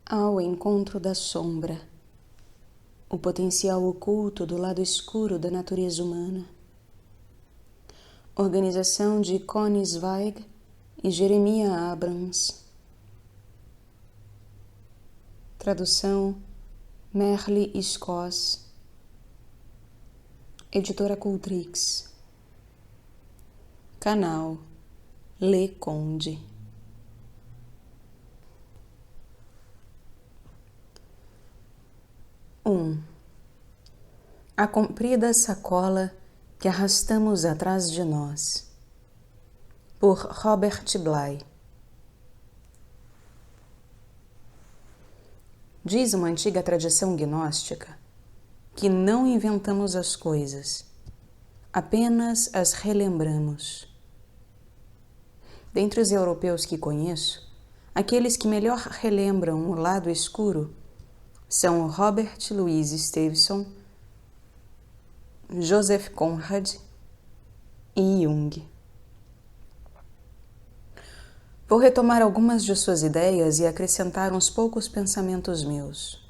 Ao encontro da sombra, o potencial oculto do lado escuro da natureza humana. Organização de Connie Zweig e Jeremiah Abrams. Tradução Merle Scos. Editora Cultrix. Canal Le Conde. A comprida sacola que arrastamos atrás de nós. Por Robert Bly. Diz uma antiga tradição gnóstica que não inventamos as coisas, apenas as relembramos. Dentre os europeus que conheço, aqueles que melhor relembram o lado escuro são Robert Louis Stevenson, Joseph Conrad e Jung. Vou retomar algumas de suas ideias e acrescentar uns poucos pensamentos meus.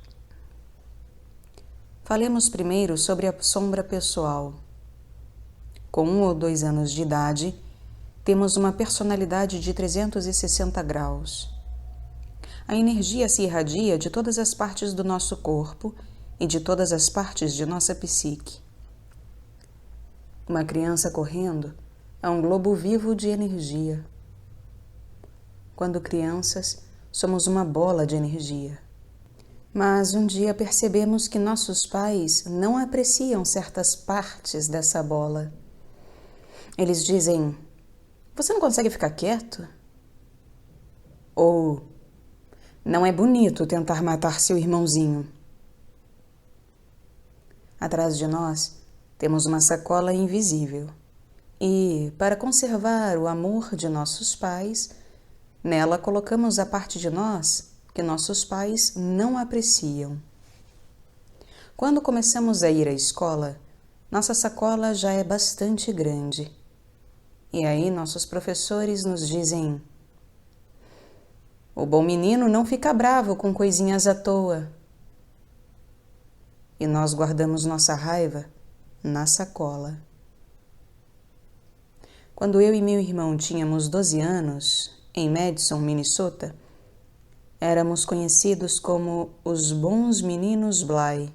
Falemos primeiro sobre a sombra pessoal. Com 1 ou 2 anos de idade, temos uma personalidade de 360 graus. A energia se irradia de todas as partes do nosso corpo e de todas as partes de nossa psique. Uma criança correndo é um globo vivo de energia. Quando crianças, somos uma bola de energia. Mas um dia percebemos que nossos pais não apreciam certas partes dessa bola. Eles dizem: "Você não consegue ficar quieto?" Ou "Não é bonito tentar matar seu irmãozinho." Atrás de nós, temos uma sacola invisível. E, para conservar o amor de nossos pais, nela colocamos a parte de nós que nossos pais não apreciam. Quando começamos a ir à escola, nossa sacola já é bastante grande. E aí nossos professores nos dizem: "O bom menino não fica bravo com coisinhas à toa." E nós guardamos nossa raiva na sacola. Quando eu e meu irmão tínhamos 12 anos, em Madison, Minnesota, éramos conhecidos como os bons meninos Bly.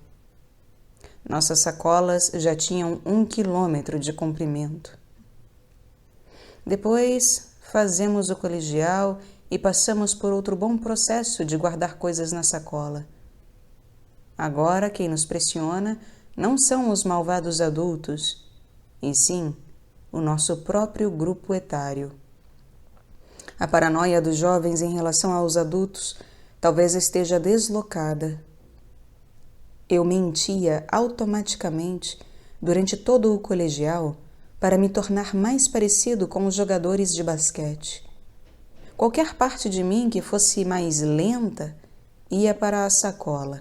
Nossas sacolas já tinham 1 quilômetro de comprimento. Depois, fazemos o colegial e passamos por outro bom processo de guardar coisas na sacola. Agora, quem nos pressiona não são os malvados adultos, e sim o nosso próprio grupo etário. A paranoia dos jovens em relação aos adultos talvez esteja deslocada. Eu mentia automaticamente durante todo o colegial para me tornar mais parecido com os jogadores de basquete. Qualquer parte de mim que fosse mais lenta ia para a sacola.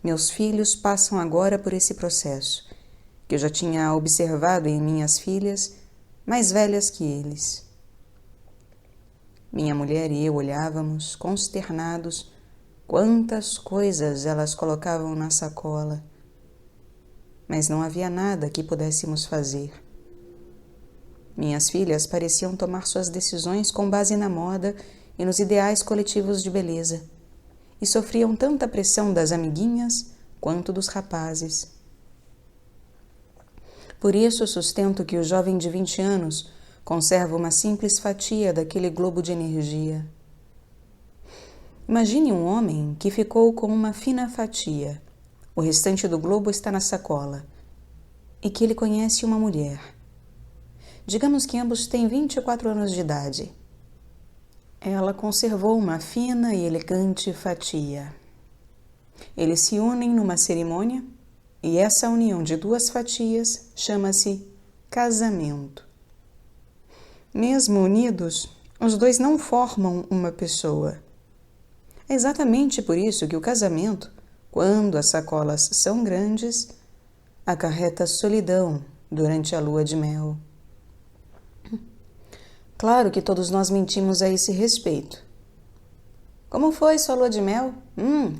Meus filhos passam agora por esse processo, que eu já tinha observado em minhas filhas mais velhas que eles. Minha mulher e eu olhávamos, consternados, quantas coisas elas colocavam na sacola. Mas não havia nada que pudéssemos fazer. Minhas filhas pareciam tomar suas decisões com base na moda e nos ideais coletivos de beleza, e sofriam tanta pressão das amiguinhas quanto dos rapazes. Por isso sustento que o jovem de 20 anos conserva uma simples fatia daquele globo de energia. Imagine um homem que ficou com uma fina fatia, o restante do globo está na sacola, e que ele conhece uma mulher. Digamos que ambos têm 24 anos de idade. Ela conservou uma fina e elegante fatia. Eles se unem numa cerimônia e essa união de 2 fatias chama-se casamento. Mesmo unidos, os 2 não formam uma pessoa. É exatamente por isso que o casamento, quando as sacolas são grandes, acarreta solidão durante a lua de mel. Claro que todos nós mentimos a esse respeito. Como foi sua lua de mel?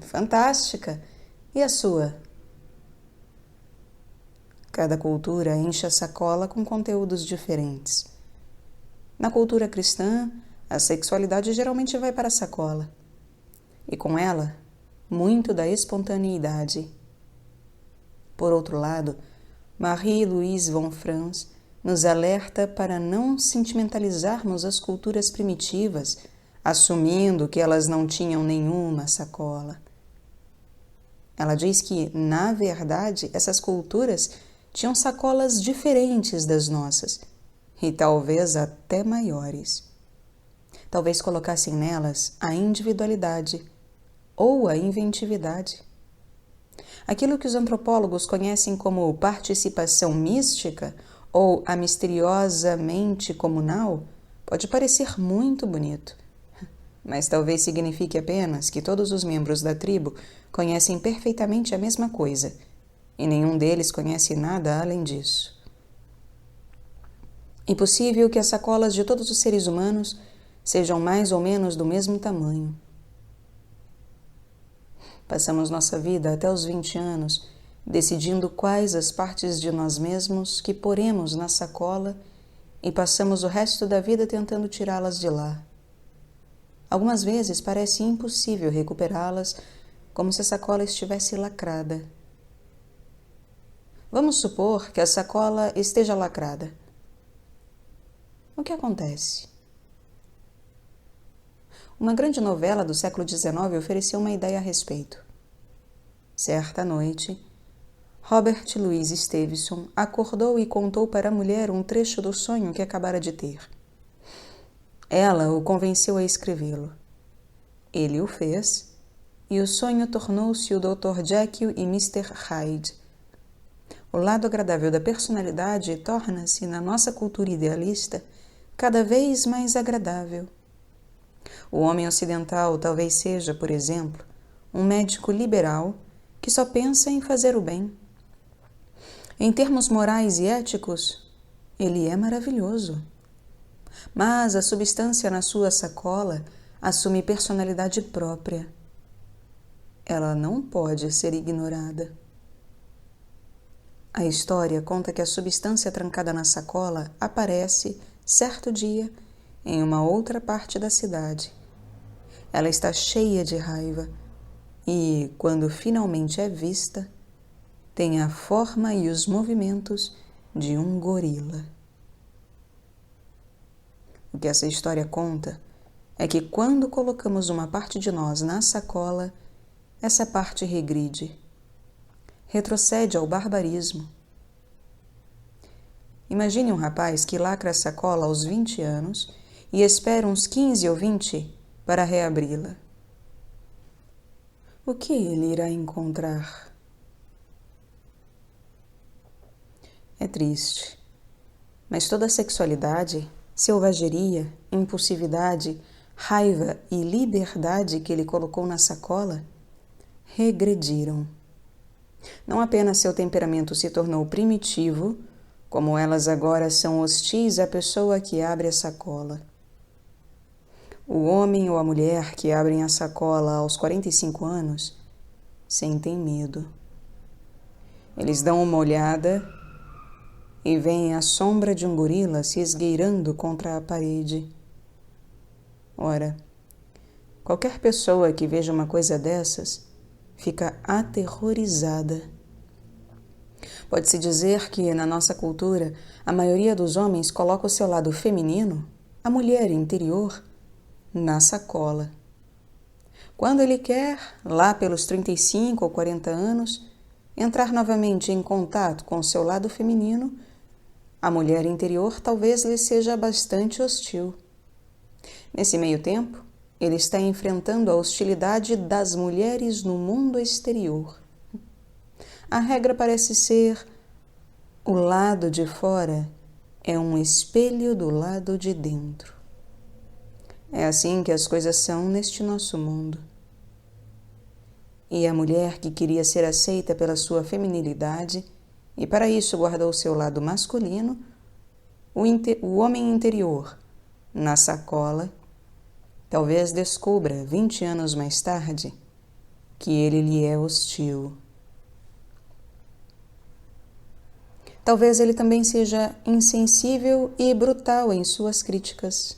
Fantástica! E a sua? Cada cultura enche a sacola com conteúdos diferentes. Na cultura cristã, a sexualidade geralmente vai para a sacola. E com ela, muito da espontaneidade. Por outro lado, Marie-Louise von Franz nos alerta para não sentimentalizarmos as culturas primitivas, assumindo que elas não tinham nenhuma sacola. Ela diz que, na verdade, essas culturas tinham sacolas diferentes das nossas, e talvez até maiores. Talvez colocassem nelas a individualidade ou a inventividade. Aquilo que os antropólogos conhecem como participação mística ou a misteriosa mente comunal pode parecer muito bonito, mas talvez signifique apenas que todos os membros da tribo conhecem perfeitamente a mesma coisa e nenhum deles conhece nada além disso. É possível que as sacolas de todos os seres humanos sejam mais ou menos do mesmo tamanho. Passamos nossa vida até os 20 anos decidindo quais as partes de nós mesmos que poremos na sacola e passamos o resto da vida tentando tirá-las de lá. Algumas vezes parece impossível recuperá-las, como se a sacola estivesse lacrada. Vamos supor que a sacola esteja lacrada. O que acontece? Uma grande novela do século XIX ofereceu uma ideia a respeito. Certa noite, Robert Louis Stevenson acordou e contou para a mulher um trecho do sonho que acabara de ter. Ela o convenceu a escrevê-lo. Ele o fez, e o sonho tornou-se o Dr. Jekyll e Mr. Hyde. O lado agradável da personalidade torna-se, na nossa cultura idealista, cada vez mais agradável. O homem ocidental talvez seja, por exemplo, um médico liberal que só pensa em fazer o bem. Em termos morais e éticos, ele é maravilhoso. Mas a substância na sua sacola assume personalidade própria. Ela não pode ser ignorada. A história conta que a substância trancada na sacola aparece, certo dia, em uma outra parte da cidade. Ela está cheia de raiva e, quando finalmente é vista, tem a forma e os movimentos de um gorila. O que essa história conta é que quando colocamos uma parte de nós na sacola, essa parte regride, retrocede ao barbarismo. Imagine um rapaz que lacra a sacola aos 20 anos e espera uns 15 ou 20 para reabri-la. O que ele irá encontrar? É triste, mas toda a sexualidade, selvageria, impulsividade, raiva e liberdade que ele colocou na sacola regrediram. Não apenas seu temperamento se tornou primitivo, como elas agora são hostis à pessoa que abre a sacola. O homem ou a mulher que abrem a sacola aos 45 anos sentem medo. Eles dão uma olhada e veem a sombra de um gorila se esgueirando contra a parede. Ora, qualquer pessoa que veja uma coisa dessas fica aterrorizada. Pode-se dizer que, na nossa cultura, a maioria dos homens coloca o seu lado feminino, a mulher interior, na sacola. Quando ele quer, lá pelos 35 ou 40 anos, entrar novamente em contato com o seu lado feminino, a mulher interior talvez lhe seja bastante hostil. Nesse meio tempo, ele está enfrentando a hostilidade das mulheres no mundo exterior. A regra parece ser: o lado de fora é um espelho do lado de dentro. É assim que as coisas são neste nosso mundo. E a mulher que queria ser aceita pela sua feminilidade e para isso guardou seu lado masculino, o homem interior, na sacola, talvez descubra, 20 anos mais tarde, que ele lhe é hostil. Talvez ele também seja insensível e brutal em suas críticas.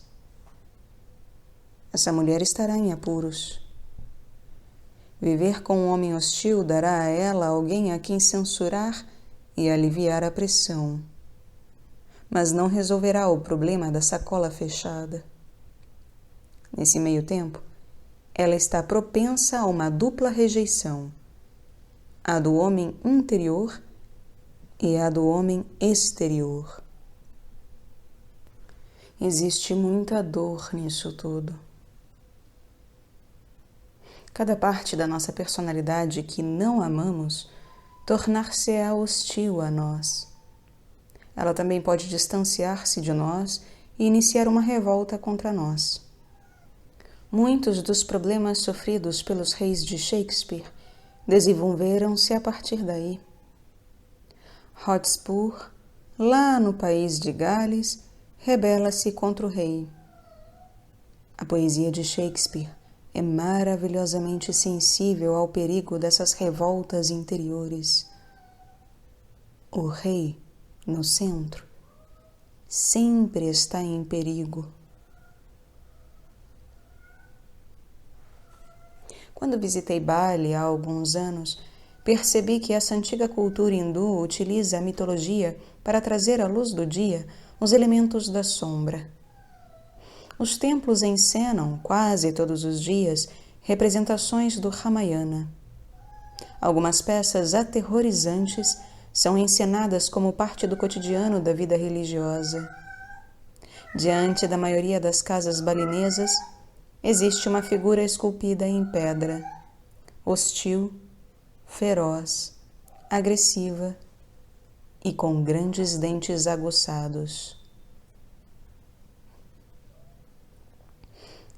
Essa mulher estará em apuros. Viver com um homem hostil dará a ela alguém a quem censurar e aliviar a pressão, mas não resolverá o problema da sacola fechada. Nesse meio tempo, ela está propensa a uma dupla rejeição, a do homem interior e a do homem exterior. Existe muita dor nisso tudo. Cada parte da nossa personalidade que não amamos tornar-se-á hostil a nós. Ela também pode distanciar-se de nós e iniciar uma revolta contra nós. Muitos dos problemas sofridos pelos reis de Shakespeare desenvolveram-se a partir daí. Hotspur, lá no país de Gales, rebela-se contra o rei. A poesia de Shakespeare é maravilhosamente sensível ao perigo dessas revoltas interiores. O rei, no centro, sempre está em perigo. Quando visitei Bali há alguns anos, percebi que essa antiga cultura hindu utiliza a mitologia para trazer à luz do dia os elementos da sombra. Os templos encenam, quase todos os dias, representações do Ramayana. Algumas peças aterrorizantes são encenadas como parte do cotidiano da vida religiosa. Diante da maioria das casas balinesas, existe uma figura esculpida em pedra, hostil, feroz, agressiva e com grandes dentes aguçados.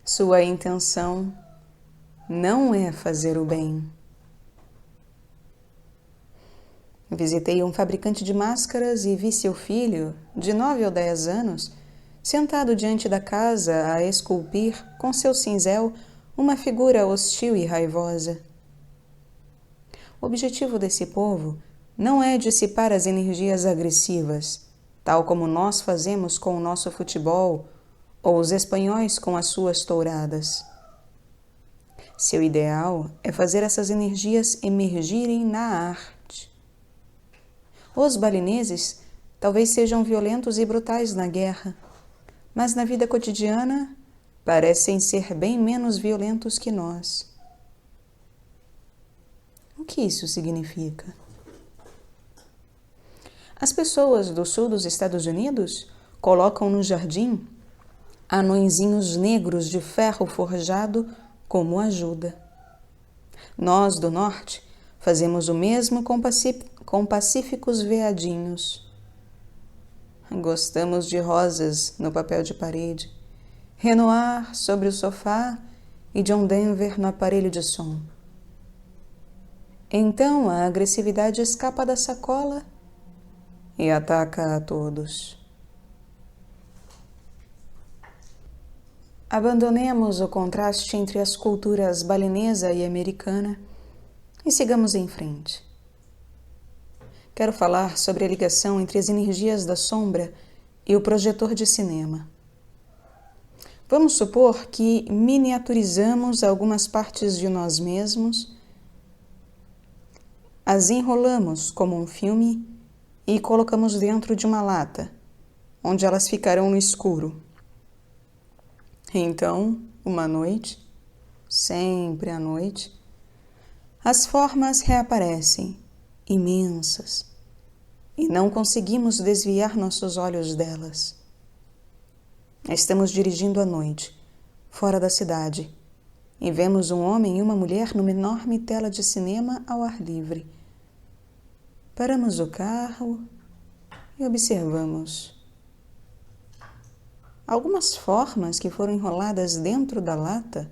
Sua intenção não é fazer o bem. Visitei um fabricante de máscaras e vi seu filho, de 9 ou 10 anos, sentado diante da casa a esculpir, com seu cinzel, uma figura hostil e raivosa. O objetivo desse povo não é dissipar as energias agressivas, tal como nós fazemos com o nosso futebol ou os espanhóis com as suas touradas. Seu ideal é fazer essas energias emergirem na arte. Os balineses talvez sejam violentos e brutais na guerra, mas na vida cotidiana parecem ser bem menos violentos que nós. O que isso significa? As pessoas do sul dos Estados Unidos colocam no jardim anõezinhos negros de ferro forjado como ajuda. Nós, do norte, fazemos o mesmo com pacíficos veadinhos. Gostamos de rosas no papel de parede, Renoir sobre o sofá e John Denver no aparelho de som. Então a agressividade escapa da sacola e ataca a todos. Abandonemos o contraste entre as culturas balinesa e americana e sigamos em frente. Quero falar sobre a ligação entre as energias da sombra e o projetor de cinema. Vamos supor que miniaturizamos algumas partes de nós mesmos, as enrolamos como um filme e colocamos dentro de uma lata, onde elas ficarão no escuro. Então, uma noite, sempre à noite, as formas reaparecem, imensas, e não conseguimos desviar nossos olhos delas. Estamos dirigindo à noite, fora da cidade, e vemos um homem e uma mulher numa enorme tela de cinema ao ar livre. Paramos o carro e observamos. Algumas formas que foram enroladas dentro da lata,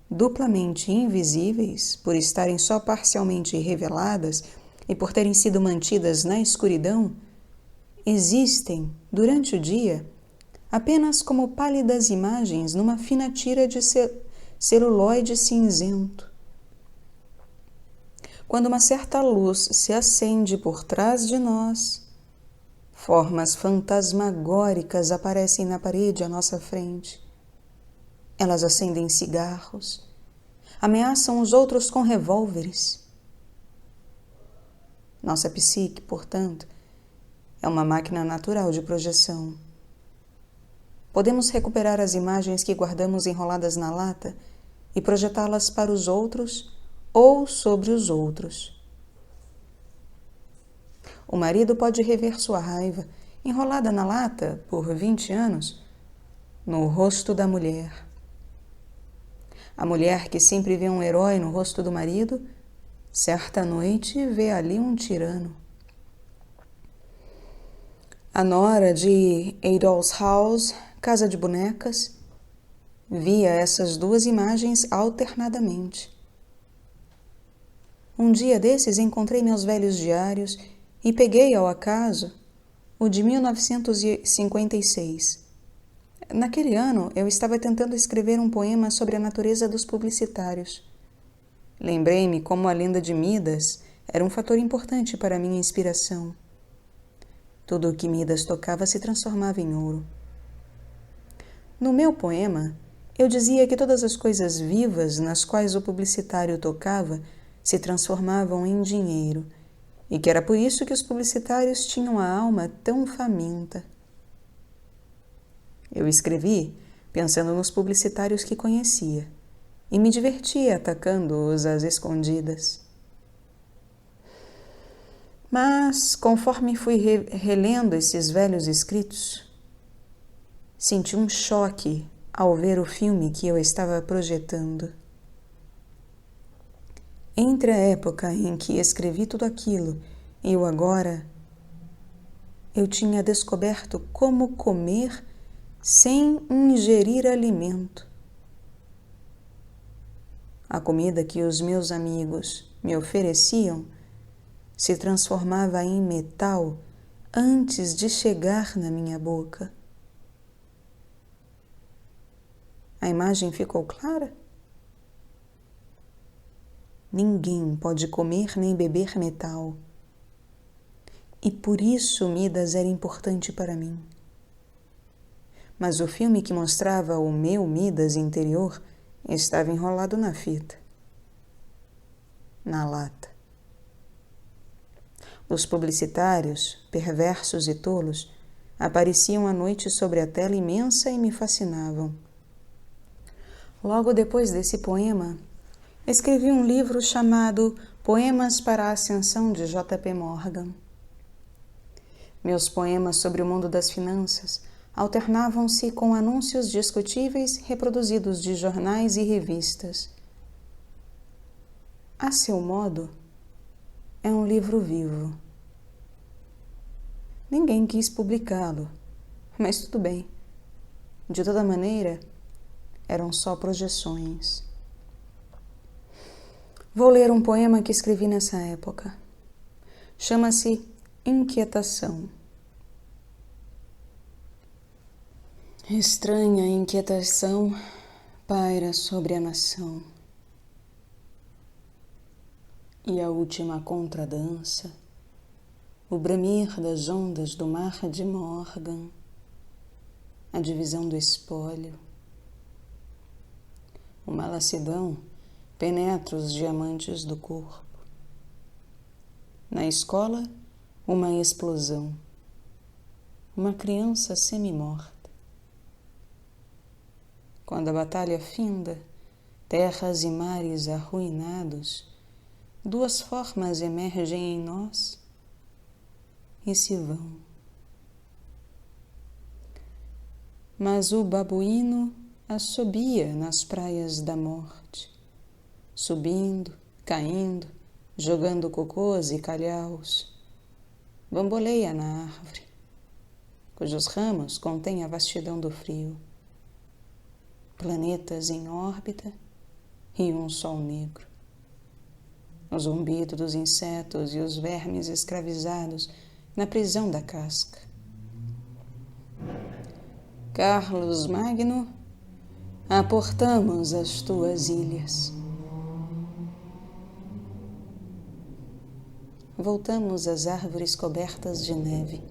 duplamente invisíveis, por estarem só parcialmente reveladas e por terem sido mantidas na escuridão, existem durante o dia apenas como pálidas imagens numa fina tira de celuloide cinzento. Quando uma certa luz se acende por trás de nós, formas fantasmagóricas aparecem na parede à nossa frente. Elas acendem cigarros, ameaçam os outros com revólveres. Nossa psique, portanto, é uma máquina natural de projeção. Podemos recuperar as imagens que guardamos enroladas na lata e projetá-las para os outros ou sobre os outros. O marido pode rever sua raiva, enrolada na lata por 20 anos, no rosto da mulher. A mulher que sempre vê um herói no rosto do marido, certa noite vê ali um tirano. A nora de A Doll's House, Casa de Bonecas, via essas duas imagens alternadamente. Um dia desses encontrei meus velhos diários e peguei ao acaso o de 1956. Naquele ano, eu estava tentando escrever um poema sobre a natureza dos publicitários. Lembrei-me como a lenda de Midas era um fator importante para minha inspiração. Tudo o que Midas tocava se transformava em ouro. No meu poema, eu dizia que todas as coisas vivas nas quais o publicitário tocava se transformavam em dinheiro, e que era por isso que os publicitários tinham a alma tão faminta. Eu escrevi pensando nos publicitários que conhecia e me divertia atacando-os às escondidas. Mas, conforme fui relendo esses velhos escritos, senti um choque ao ver o filme que eu estava projetando. Entre a época em que escrevi tudo aquilo e o agora, eu tinha descoberto como comer sem ingerir alimento. A comida que os meus amigos me ofereciam se transformava em metal antes de chegar na minha boca. A imagem ficou clara? Ninguém pode comer nem beber metal. E por isso Midas era importante para mim. Mas o filme que mostrava o meu Midas interior estava enrolado na fita, na lata. Os publicitários, perversos e tolos, apareciam à noite sobre a tela imensa e me fascinavam. Logo depois desse poema, escrevi um livro chamado Poemas para a Ascensão de J.P. Morgan. Meus poemas sobre o mundo das finanças alternavam-se com anúncios discutíveis reproduzidos de jornais e revistas. A seu modo, é um livro vivo. Ninguém quis publicá-lo, mas tudo bem. De toda maneira, eram só projeções. Vou ler um poema que escrevi nessa época. Chama-se Inquietação. Estranha inquietação paira sobre a nação. E a última contradança, o bramir das ondas do mar de Morgan, a divisão do espólio. Uma lassidão penetra os diamantes do corpo. Na escola, uma explosão. Uma criança semi-morta. Quando a batalha finda, terras e mares arruinados, duas formas emergem em nós e se vão. Mas o babuíno assobia nas praias da morte, subindo, caindo, jogando cocôs e calhaus. Bamboleia na árvore, cujos ramos contêm a vastidão do frio. Planetas em órbita e um sol negro. O zumbido dos insetos e os vermes escravizados na prisão da casca. Carlos Magno, aportamos as tuas ilhas. Voltamos às árvores cobertas de neve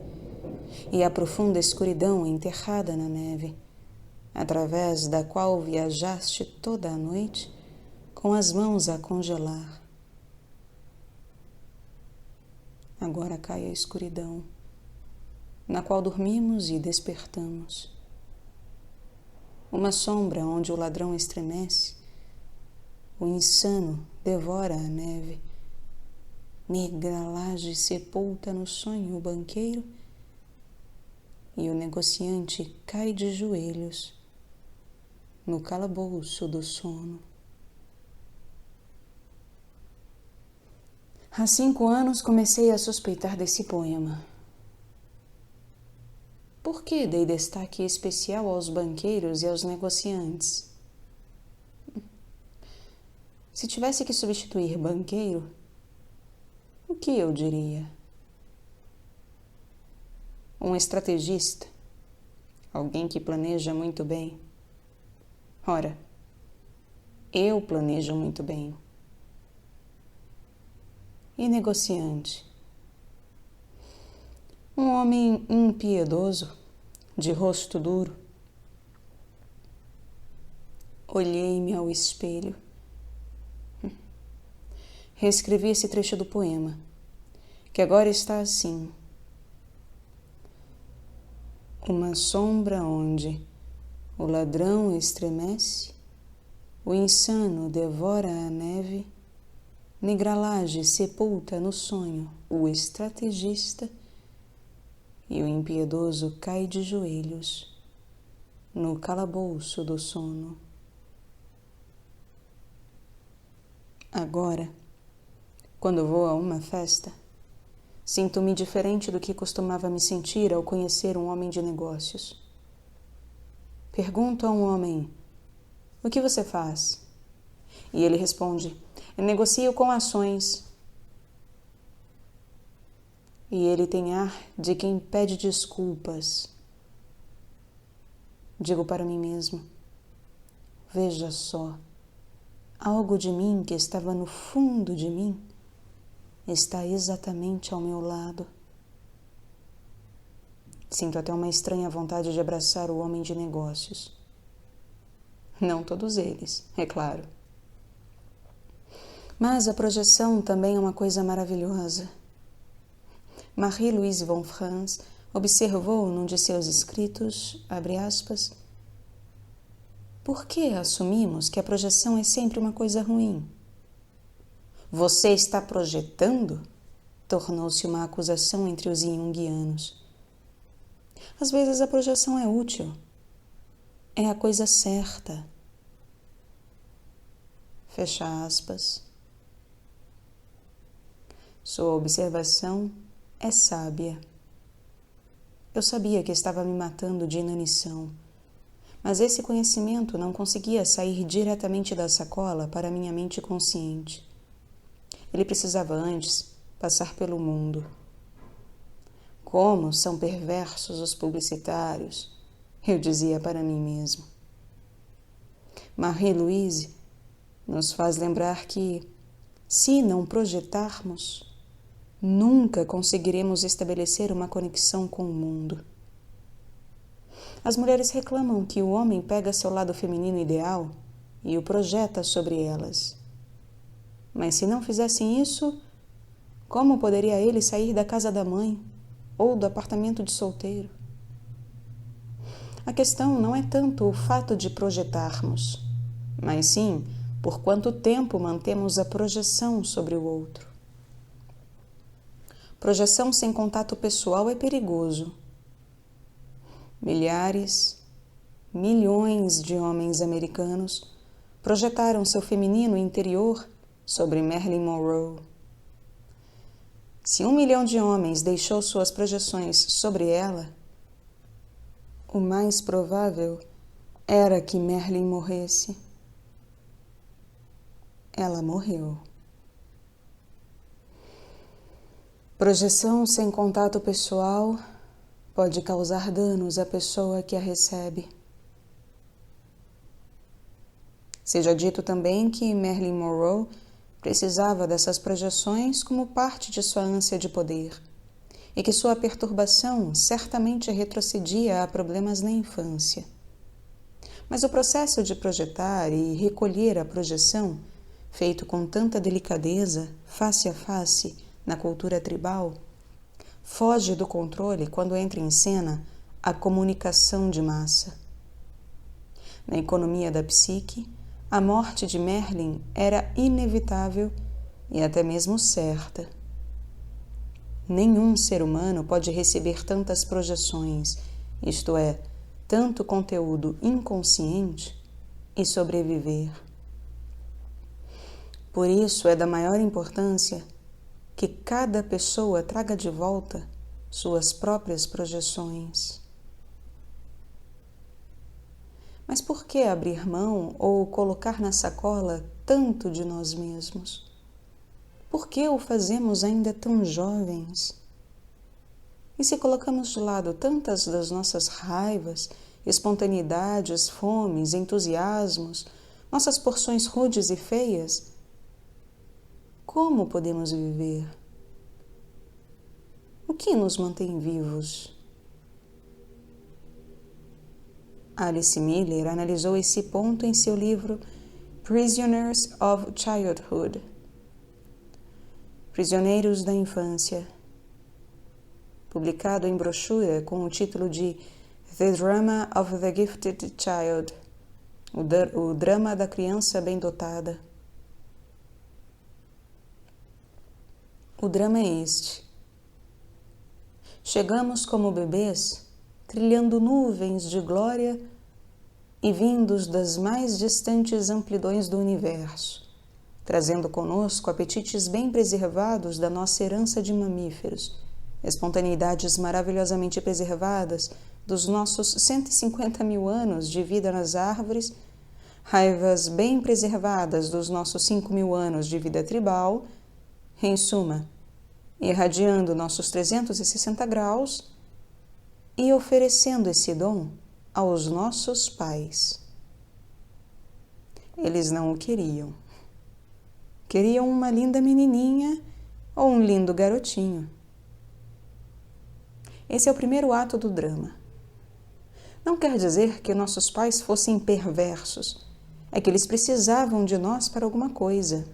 e à profunda escuridão enterrada na neve, através da qual viajaste toda a noite com as mãos a congelar. Agora cai a escuridão, na qual dormimos e despertamos. Uma sombra onde o ladrão estremece, o insano devora a neve, negra laje sepulta no sonho o banqueiro e o negociante cai de joelhos no calabouço do sono. Há 5 anos comecei a suspeitar desse poema. Por que dei destaque especial aos banqueiros e aos negociantes? Se tivesse que substituir banqueiro, o que eu diria? Um estrategista, alguém que planeja muito bem. Ora, eu planejo muito bem. E negociante? Um homem impiedoso, de rosto duro. Olhei-me ao espelho. Reescrevi esse trecho do poema, que agora está assim. Uma sombra onde o ladrão estremece, o insano devora a neve, negra laje sepulta no sonho o estrategista e o impiedoso cai de joelhos no calabouço do sono. Agora, quando vou a uma festa, sinto-me diferente do que costumava me sentir ao conhecer um homem de negócios. Pergunto a um homem, o que você faz? E ele responde, negocio com ações. E ele tem ar de quem pede desculpas. Digo para mim mesmo, veja só, algo de mim que estava no fundo de mim está exatamente ao meu lado. Sinto até uma estranha vontade de abraçar o homem de negócios. Não todos eles, é claro. Mas a projeção também é uma coisa maravilhosa. Marie-Louise von Franz observou num de seus escritos, abre aspas, por que assumimos que a projeção é sempre uma coisa ruim? Você está projetando? Tornou-se uma acusação entre os junguianos. Às vezes a projeção é útil. É a coisa certa. Fecha aspas. Sua observação é sábia. Eu sabia que estava me matando de inanição, mas esse conhecimento não conseguia sair diretamente da sacola para minha mente consciente. Ele precisava antes passar pelo mundo. Como são perversos os publicitários, eu dizia para mim mesmo. Marie-Louise nos faz lembrar que, se não projetarmos, nunca conseguiremos estabelecer uma conexão com o mundo. As mulheres reclamam que o homem pega seu lado feminino ideal e o projeta sobre elas. Mas se não fizessem isso, como poderia ele sair da casa da mãe ou do apartamento de solteiro? A questão não é tanto o fato de projetarmos, mas sim por quanto tempo mantemos a projeção sobre o outro. Projeção sem contato pessoal é perigoso. Milhares, milhões de homens americanos projetaram seu feminino interior sobre Marilyn Monroe. Se 1 milhão de homens deixou suas projeções sobre ela, o mais provável era que Marilyn morresse. Ela morreu. Projeção sem contato pessoal pode causar danos à pessoa que a recebe. Seja dito também que Marilyn Monroe precisava dessas projeções como parte de sua ânsia de poder, e que sua perturbação certamente retrocedia a problemas na infância. Mas o processo de projetar e recolher a projeção, feito com tanta delicadeza, face a face, na cultura tribal, foge do controle quando entra em cena a comunicação de massa. Na economia da psique, a morte de Marilyn era inevitável e até mesmo certa. Nenhum ser humano pode receber tantas projeções, isto é, tanto conteúdo inconsciente, e sobreviver. Por isso é da maior importância que cada pessoa traga de volta suas próprias projeções. Mas por que abrir mão ou colocar na sacola tanto de nós mesmos? Por que o fazemos ainda tão jovens? E se colocamos de lado tantas das nossas raivas, espontaneidades, fomes, entusiasmos, nossas porções rudes e feias, como podemos viver? O que nos mantém vivos? Alice Miller analisou esse ponto em seu livro Prisoners of Childhood, Prisioneiros da Infância, publicado em brochura com o título de The Drama of the Gifted Child, o drama da criança bem dotada. O drama é este. Chegamos como bebês, trilhando nuvens de glória e vindos das mais distantes amplidões do universo, trazendo conosco apetites bem preservados da nossa herança de mamíferos, espontaneidades maravilhosamente preservadas dos nossos 150 mil anos de vida nas árvores, raivas bem preservadas dos nossos 5 mil anos de vida tribal, em suma, irradiando nossos 360 graus e oferecendo esse dom aos nossos pais. Eles não o queriam. Queriam uma linda menininha ou um lindo garotinho. Esse é o primeiro ato do drama. Não quer dizer que nossos pais fossem perversos, é que eles precisavam de nós para alguma coisa.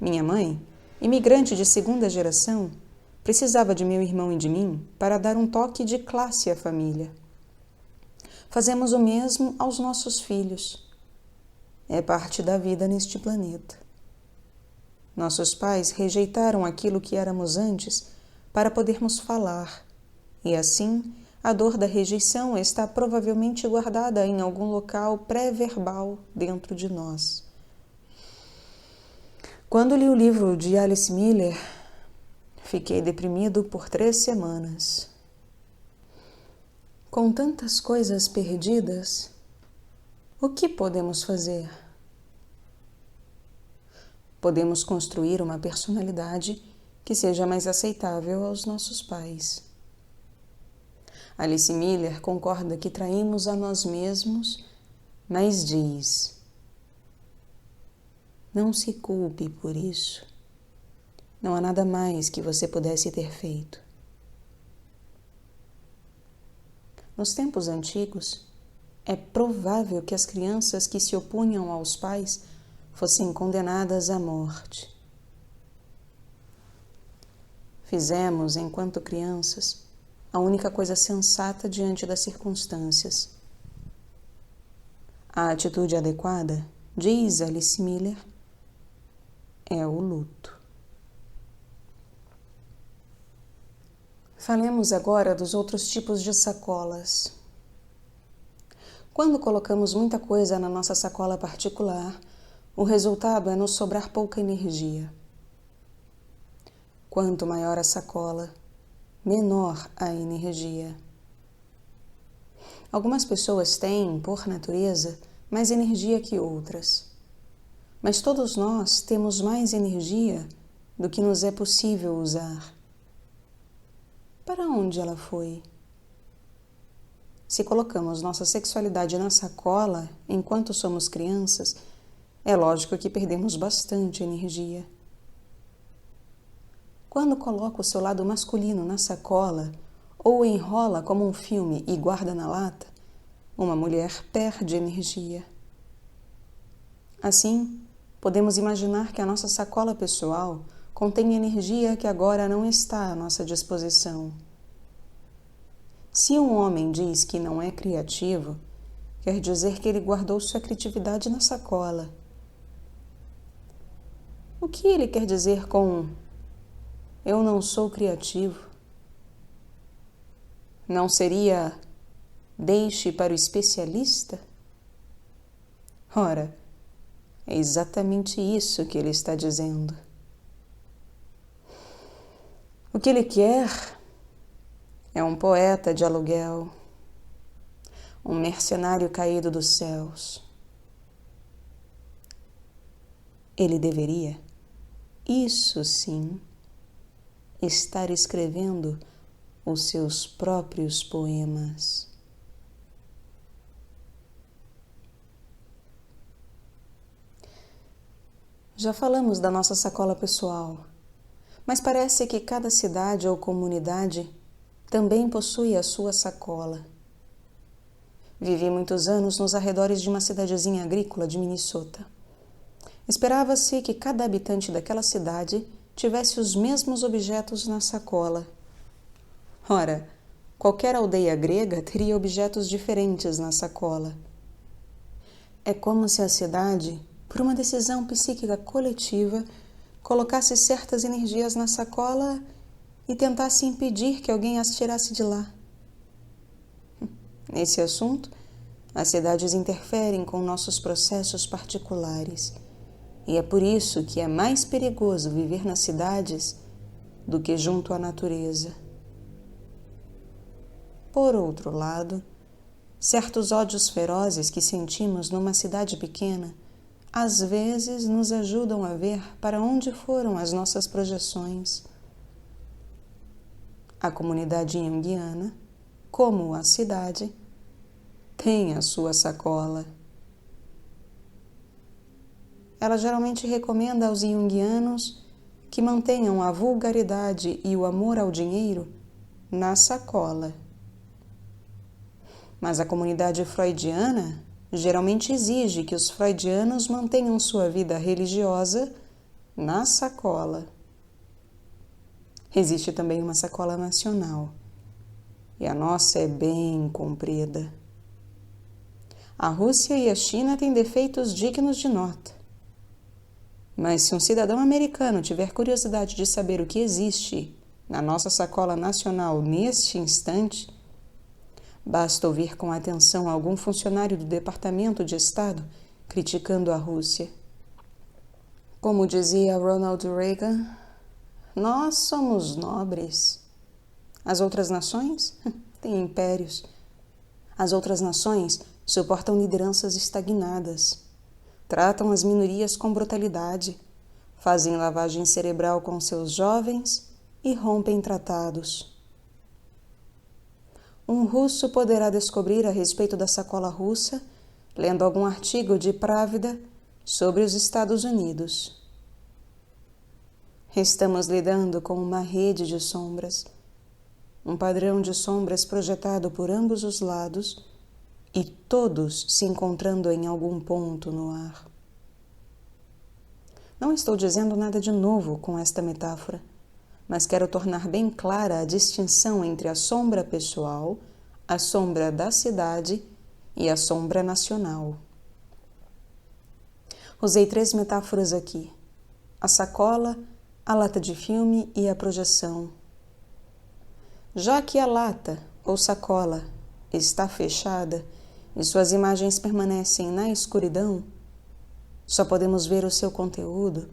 Minha mãe, imigrante de segunda geração, precisava de meu irmão e de mim para dar um toque de classe à família. Fazemos o mesmo aos nossos filhos. É parte da vida neste planeta. Nossos pais rejeitaram aquilo que éramos antes para podermos falar, e assim a dor da rejeição está provavelmente guardada em algum local pré-verbal dentro de nós. Quando li o livro de Alice Miller, fiquei deprimido por 3 semanas. Com tantas coisas perdidas, o que podemos fazer? Podemos construir uma personalidade que seja mais aceitável aos nossos pais. Alice Miller concorda que traímos a nós mesmos, mas diz: não se culpe por isso. Não há nada mais que você pudesse ter feito. Nos tempos antigos, é provável que as crianças que se opunham aos pais fossem condenadas à morte. Fizemos, enquanto crianças, a única coisa sensata diante das circunstâncias. A atitude adequada, diz Alice Miller, é o luto. Falemos agora dos outros tipos de sacolas. Quando colocamos muita coisa na nossa sacola particular, o resultado é nos sobrar pouca energia. Quanto maior a sacola, menor a energia. Algumas pessoas têm, por natureza, mais energia que outras. Mas todos nós temos mais energia do que nos é possível usar. para onde ela foi? Se colocamos nossa sexualidade na sacola enquanto somos crianças, é lógico que perdemos bastante energia. Quando coloca o seu lado masculino na sacola ou o enrola como um filme e guarda na lata, uma mulher perde energia. Assim, podemos imaginar que a nossa sacola pessoal contém energia que agora não está à nossa disposição. Se um homem diz que não é criativo, quer dizer que ele guardou sua criatividade na sacola. O que ele quer dizer com "eu não sou criativo"? Não seria "deixe para o especialista"? Ora, é exatamente isso que ele está dizendo. O que ele quer é um poeta de aluguel, um mercenário caído dos céus. Ele deveria, isso sim, estar escrevendo os seus próprios poemas. Já falamos da nossa sacola pessoal, mas parece que cada cidade ou comunidade também possui a sua sacola. Vivi muitos anos nos arredores de uma cidadezinha agrícola de Minnesota. Esperava-se que cada habitante daquela cidade tivesse os mesmos objetos na sacola. Ora, qualquer aldeia grega teria objetos diferentes na sacola. É como se a cidade, por uma decisão psíquica coletiva, colocasse certas energias na sacola e tentasse impedir que alguém as tirasse de lá. Nesse assunto, as cidades interferem com nossos processos particulares, e é por isso que é mais perigoso viver nas cidades do que junto à natureza. Por outro lado, certos ódios ferozes que sentimos numa cidade pequena às vezes nos ajudam a ver para onde foram as nossas projeções. A comunidade junguiana, como a cidade, tem a sua sacola. Ela geralmente recomenda aos junguianos que mantenham a vulgaridade e o amor ao dinheiro na sacola. Mas a comunidade freudiana geralmente exige que os freudianos mantenham sua vida religiosa na sacola. Existe também uma sacola nacional, e a nossa é bem comprida. A Rússia e a China têm defeitos dignos de nota. Mas se um cidadão americano tiver curiosidade de saber o que existe na nossa sacola nacional neste instante, basta ouvir com atenção algum funcionário do Departamento de Estado criticando a Rússia. Como dizia Ronald Reagan, nós somos nobres. As outras nações têm impérios. As outras nações suportam lideranças estagnadas, tratam as minorias com brutalidade, fazem lavagem cerebral com seus jovens e rompem tratados. Um russo poderá descobrir a respeito da sacola russa lendo algum artigo de Pravda sobre os Estados Unidos. Estamos lidando com uma rede de sombras, um padrão de sombras projetado por ambos os lados e todos se encontrando em algum ponto no ar. Não estou dizendo nada de novo com esta metáfora, mas quero tornar bem clara a distinção entre a sombra pessoal, a sombra da cidade e a sombra nacional. Usei 3 metáforas aqui: a sacola, a lata de filme e a projeção. Já que a lata ou sacola está fechada e suas imagens permanecem na escuridão, só podemos ver o seu conteúdo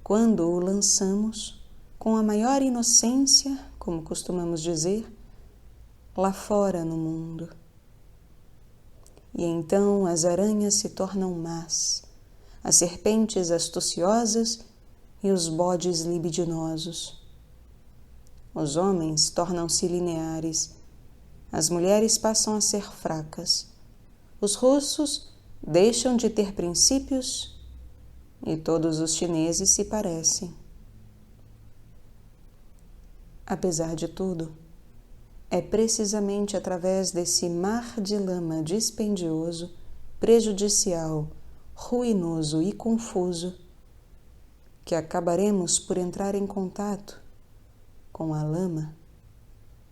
quando o lançamos com a maior inocência, como costumamos dizer, lá fora no mundo. E então as aranhas se tornam más, as serpentes astuciosas e os bodes libidinosos. Os homens tornam-se lineares, as mulheres passam a ser fracas, os russos deixam de ter princípios e todos os chineses se parecem. Apesar de tudo, é precisamente através desse mar de lama dispendioso, prejudicial, ruinoso e confuso que acabaremos por entrar em contato com a lama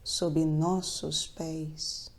sob nossos pés.